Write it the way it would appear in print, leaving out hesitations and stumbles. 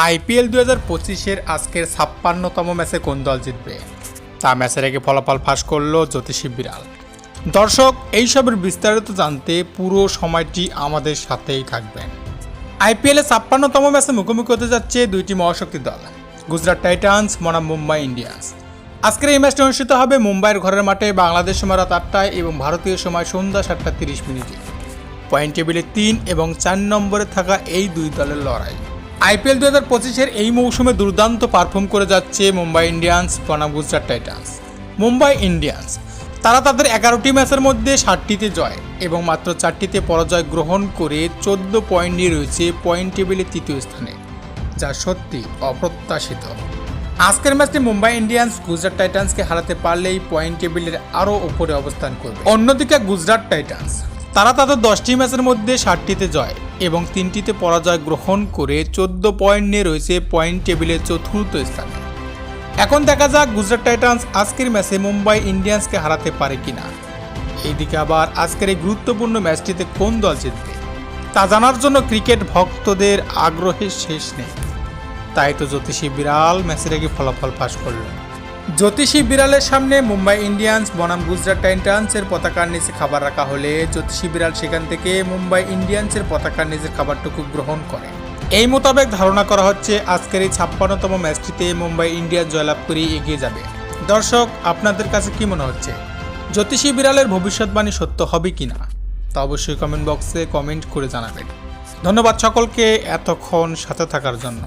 IPL 2025-এর আজকের 56তম ম্যাচে কোন দল জিতবে তা ম্যাচের আগে ফলাফল ফাঁস করল জ্যোতিষী বিড়াল। দর্শক, এইসবের বিস্তারিত জানতে পুরো সময়টি আমাদের সাথেই থাকবেন। আইপিএলে 56তম ম্যাচে মুখোমুখি হতে যাচ্ছে দুইটি মহাশক্তি দল, গুজরাট টাইটান্স বনাম মুম্বাই ইন্ডিয়ান্স। আজকের এই ম্যাচটি অনুষ্ঠিত হবে মুম্বাইয়ের ঘরের মাঠে বাংলাদেশ সময় রাত 8টায় এবং ভারতীয় সময় সন্ধ্যা 7:30। পয়েন্ট টেবিলে 3 এবং 4 নম্বরে থাকা এই দুই দলের লড়াই। আইপিএল 2025-এর এই মৌসুমে দুর্দান্ত পারফর্ম করে যাচ্ছে মুম্বাই ইন্ডিয়ান্স বনাম গুজরাট টাইটান্স। মুম্বাই ইন্ডিয়ান্স তারা তাদের 11টি ম্যাচের মধ্যে 7টিতে জয় এবং মাত্র 4টিতে পরাজয় গ্রহণ করে 14 পয়েন্ট নিয়ে রয়েছে পয়েন্ট টেবিলে তৃতীয় স্থানে, যা সত্যি অপ্রত্যাশিত। আজকের ম্যাচটি মুম্বাই ইন্ডিয়ান্স গুজরাট টাইটান্সকে হারাতে পারলেই পয়েন্ট টেবিলের আরও উপরে অবস্থান করবে। অন্যদিকে গুজরাট টাইটান্স তারা তাদের 10টি ম্যাচের মধ্যে 7টিতে জয় এবং 3টিতে পরাজয় গ্রহণ করে 14 পয়েন্ট নিয়ে রয়েছে পয়েন্ট টেবিলের চতুর্থ স্থানে। এখন দেখা যাক গুজরাট টাইটান্স আজকের ম্যাচে মুম্বাই ইন্ডিয়ান্সকে হারাতে পারে কিনা। এইদিকে আবার আজকের এই গুরুত্বপূর্ণ ম্যাচটিতে কোন দল জিতবে তা জানার জন্য ক্রিকেট ভক্তদের আগ্রহের শেষ নেই। তাই তো জ্যোতিষী বিড়াল ম্যাচের আগে ফলাফল ফাঁস করল। জ্যোতিষী বিড়ালের সামনে মুম্বাই ইন্ডিয়ান্স বনাম গুজরাট টাইটান্সের পতাকার নিচে খাবার রাখা হলে জ্যোতিষী বিড়াল সেখান থেকে মুম্বাই ইন্ডিয়ান্সের পতাকার নিচের খাবারটুকু গ্রহণ করে। এই মোতাবেক ধারণা করা হচ্ছে আজকের এই 56তম ম্যাচটিতে মুম্বাই ইন্ডিয়ান্স জয়লাভ করে এগিয়ে যাবে। দর্শক, আপনাদের কাছে কি মনে হচ্ছে, জ্যোতিষী বিড়ালের ভবিষ্যৎবাণী সত্য হবে কিনা তা অবশ্যই কমেন্ট বক্সে কমেন্ট করে জানাবেন। ধন্যবাদ সকলকে এতক্ষণ সাথে থাকার জন্য।